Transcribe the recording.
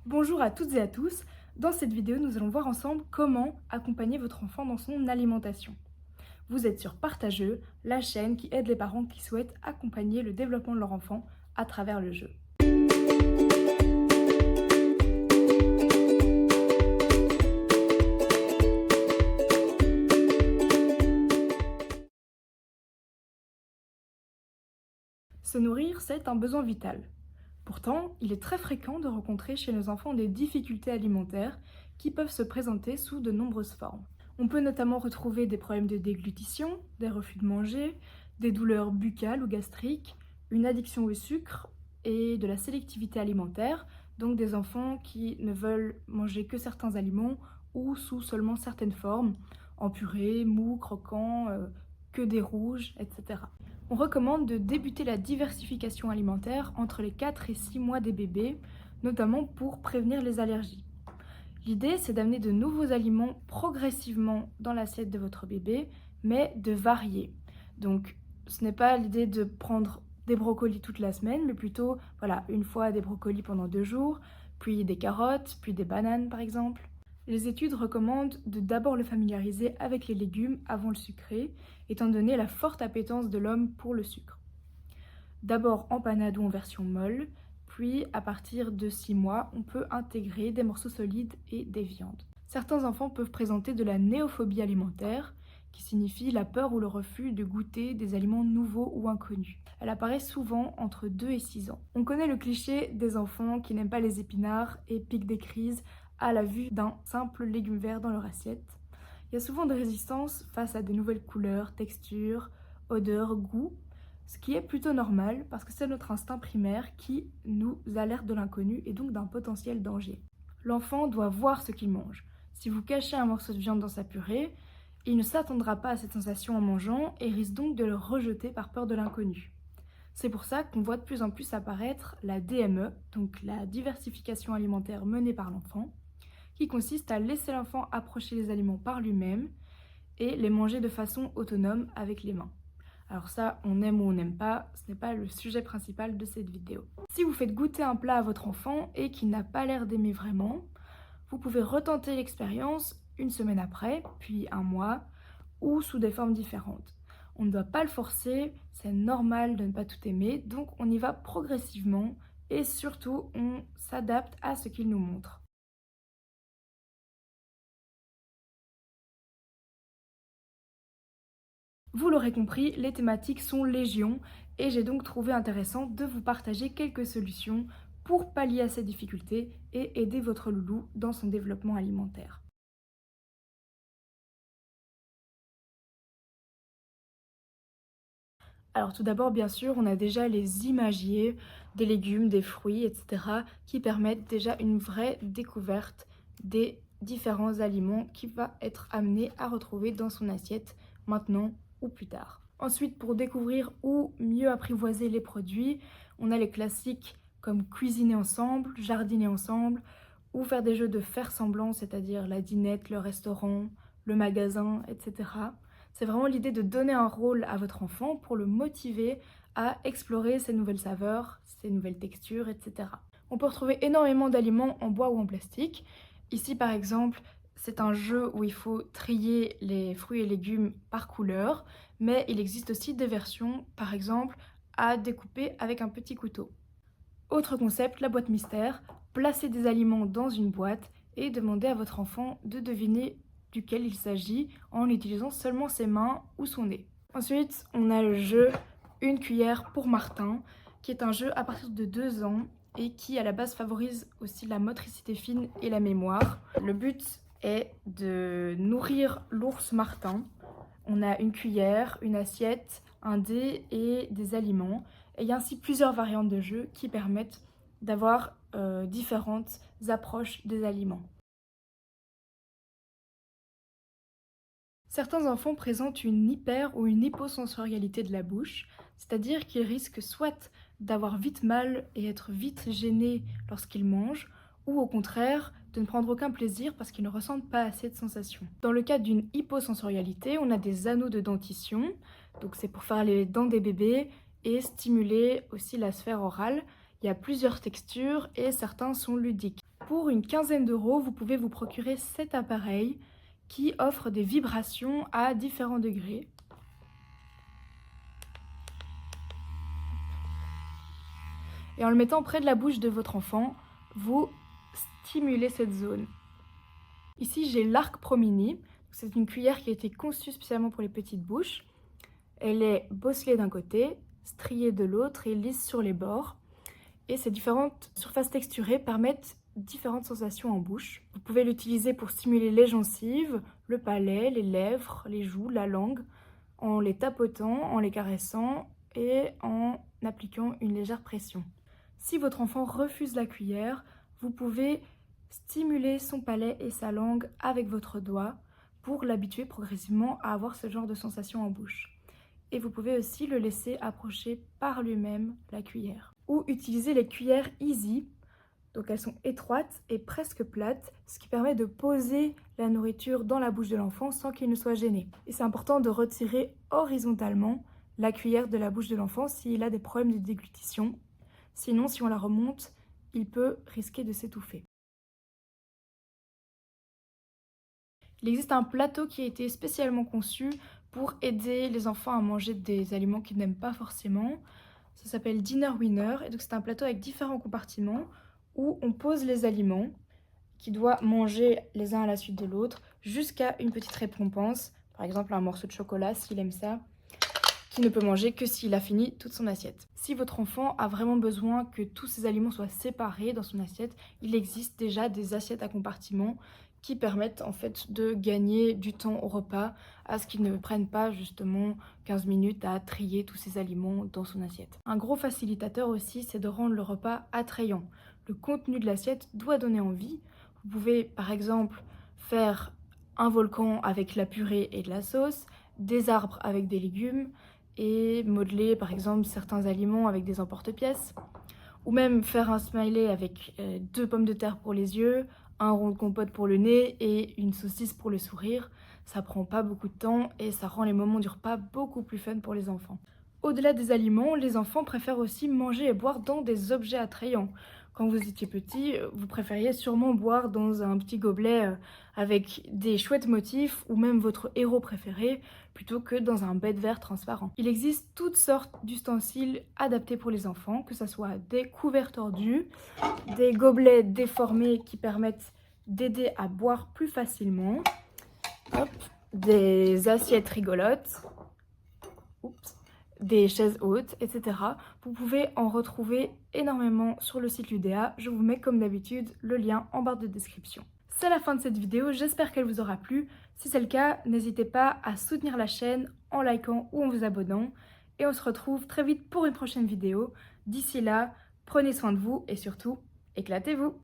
Bonjour à toutes et à tous. Dans cette vidéo, nous allons voir ensemble comment accompagner votre enfant dans son alimentation. Vous êtes sur Partageux, la chaîne qui aide les parents qui souhaitent accompagner le développement de leur enfant à travers le jeu. Se nourrir, c'est un besoin vital. Pourtant, il est très fréquent de rencontrer chez nos enfants des difficultés alimentaires qui peuvent se présenter sous de nombreuses formes. On peut notamment retrouver des problèmes de déglutition, des refus de manger, des douleurs buccales ou gastriques, une addiction au sucre et de la sélectivité alimentaire, donc des enfants qui ne veulent manger que certains aliments ou sous seulement certaines formes, en purée, mou, croquant, que des rouges, etc. On recommande de débuter la diversification alimentaire entre les 4 et 6 mois des bébés, notamment pour prévenir les allergies. L'idée, c'est d'amener de nouveaux aliments progressivement dans l'assiette de votre bébé, mais de varier. Donc, ce n'est pas l'idée de prendre des brocolis toute la semaine, mais plutôt, voilà, une fois des brocolis pendant 2 jours, puis des carottes, puis des bananes par exemple. Les études recommandent de d'abord le familiariser avec les légumes avant le sucré, étant donné la forte appétence de l'homme pour le sucre. D'abord en panade ou en version molle, puis à partir de 6 mois, on peut intégrer des morceaux solides et des viandes. Certains enfants peuvent présenter de la néophobie alimentaire, qui signifie la peur ou le refus de goûter des aliments nouveaux ou inconnus. Elle apparaît souvent entre 2 et 6 ans. On connaît le cliché des enfants qui n'aiment pas les épinards et piquent des crises à la vue d'un simple légume vert dans leur assiette. Il y a souvent de résistance face à de nouvelles couleurs, textures, odeurs, goûts, ce qui est plutôt normal parce que c'est notre instinct primaire qui nous alerte de l'inconnu et donc d'un potentiel danger. L'enfant doit voir ce qu'il mange. Si vous cachez un morceau de viande dans sa purée, il ne s'attendra pas à cette sensation en mangeant et risque donc de le rejeter par peur de l'inconnu. C'est pour ça qu'on voit de plus en plus apparaître la DME, donc la diversification alimentaire menée par l'enfant, qui consiste à laisser l'enfant approcher les aliments par lui-même et les manger de façon autonome avec les mains. Alors ça, on aime ou on n'aime pas, ce n'est pas le sujet principal de cette vidéo. Si vous faites goûter un plat à votre enfant et qu'il n'a pas l'air d'aimer vraiment, vous pouvez retenter l'expérience une semaine après, puis un mois, ou sous des formes différentes. On ne doit pas le forcer, c'est normal de ne pas tout aimer, donc on y va progressivement et surtout on s'adapte à ce qu'il nous montre. Vous l'aurez compris, les thématiques sont légion et j'ai donc trouvé intéressant de vous partager quelques solutions pour pallier à ces difficultés et aider votre loulou dans son développement alimentaire. Alors tout d'abord, bien sûr, on a déjà les imagiers des légumes, des fruits, etc. qui permettent déjà une vraie découverte des différents aliments qu'il va être amené à retrouver dans son assiette maintenant ou plus tard. Ensuite, pour découvrir ou mieux apprivoiser les produits, on a les classiques comme cuisiner ensemble, jardiner ensemble, ou faire des jeux de faire semblant, c'est-à-dire la dinette, le restaurant, le magasin, etc. C'est vraiment l'idée de donner un rôle à votre enfant pour le motiver à explorer ces nouvelles saveurs, ces nouvelles textures, etc. On peut retrouver énormément d'aliments en bois ou en plastique. Ici par exemple, c'est un jeu où il faut trier les fruits et légumes par couleur, mais il existe aussi des versions, par exemple, à découper avec un petit couteau. Autre concept, la boîte mystère. Placez des aliments dans une boîte et demandez à votre enfant de deviner duquel il s'agit en utilisant seulement ses mains ou son nez. Ensuite, on a le jeu Une cuillère pour Martin, qui est un jeu à partir de 2 ans et qui à la base favorise aussi la motricité fine et la mémoire. Le but est de nourrir l'ours Martin. On a une cuillère, une assiette, un dé et des aliments. Et il y a ainsi plusieurs variantes de jeu qui permettent d'avoir différentes approches des aliments. Certains enfants présentent une hyper ou une hyposensorialité de la bouche, c'est-à-dire qu'ils risquent soit d'avoir vite mal et être vite gênés lorsqu'ils mangent, ou au contraire de ne prendre aucun plaisir parce qu'ils ne ressentent pas assez de sensations. Dans le cas d'une hyposensorialité, on a des anneaux de dentition, donc c'est pour faire les dents des bébés et stimuler aussi la sphère orale. Il y a plusieurs textures et certains sont ludiques. Pour une quinzaine d'euros, vous pouvez vous procurer cet appareil qui offre des vibrations à différents degrés. Et en le mettant près de la bouche de votre enfant, vous stimulez cette zone. Ici, j'ai l'Arc Pro Mini. C'est une cuillère qui a été conçue spécialement pour les petites bouches. Elle est bosselée d'un côté, striée de l'autre et lisse sur les bords. Et ces différentes surfaces texturées permettent différentes sensations en bouche. Vous pouvez l'utiliser pour stimuler les gencives, le palais, les lèvres, les joues, la langue, en les tapotant, en les caressant et en appliquant une légère pression. Si votre enfant refuse la cuillère, vous pouvez stimuler son palais et sa langue avec votre doigt pour l'habituer progressivement à avoir ce genre de sensation en bouche. Et vous pouvez aussi le laisser approcher par lui-même la cuillère. Ou utiliser les cuillères Easy. Donc elles sont étroites et presque plates, ce qui permet de poser la nourriture dans la bouche de l'enfant sans qu'il ne soit gêné. Et c'est important de retirer horizontalement la cuillère de la bouche de l'enfant s'il a des problèmes de déglutition. Sinon, si on la remonte, il peut risquer de s'étouffer. Il existe un plateau qui a été spécialement conçu pour aider les enfants à manger des aliments qu'ils n'aiment pas forcément. Ça s'appelle Dinner Winner et donc c'est un plateau avec différents compartiments où on pose les aliments qu'il doit manger les uns à la suite de l'autre jusqu'à une petite récompense, par exemple un morceau de chocolat s'il aime ça, qu'il ne peut manger que s'il a fini toute son assiette. Si votre enfant a vraiment besoin que tous ces aliments soient séparés dans son assiette, il existe déjà des assiettes à compartiments qui permettent en fait de gagner du temps au repas à ce qu'il ne prenne pas justement 15 minutes à trier tous ces aliments dans son assiette. Un gros facilitateur aussi, c'est de rendre le repas attrayant. Le contenu de l'assiette doit donner envie. Vous pouvez par exemple faire un volcan avec la purée et de la sauce, des arbres avec des légumes et modeler par exemple certains aliments avec des emporte-pièces. Ou même faire un smiley avec 2 pommes de terre pour les yeux, un rond de compote pour le nez et une saucisse pour le sourire. Ça prend pas beaucoup de temps et ça rend les moments du repas beaucoup plus fun pour les enfants. Au-delà des aliments, les enfants préfèrent aussi manger et boire dans des objets attrayants. Quand vous étiez petit, vous préfériez sûrement boire dans un petit gobelet avec des chouettes motifs ou même votre héros préféré plutôt que dans un bête vert transparent. Il existe toutes sortes d'ustensiles adaptés pour les enfants, que ce soit des couverts tordus, des gobelets déformés qui permettent d'aider à boire plus facilement, hop, des assiettes rigolotes, des chaises hautes, etc. Vous pouvez en retrouver énormément sur le site Ludéa. Je vous mets comme d'habitude le lien en barre de description. C'est la fin de cette vidéo, j'espère qu'elle vous aura plu. Si c'est le cas, n'hésitez pas à soutenir la chaîne en likant ou en vous abonnant. Et on se retrouve très vite pour une prochaine vidéo. D'ici là, prenez soin de vous et surtout, éclatez-vous!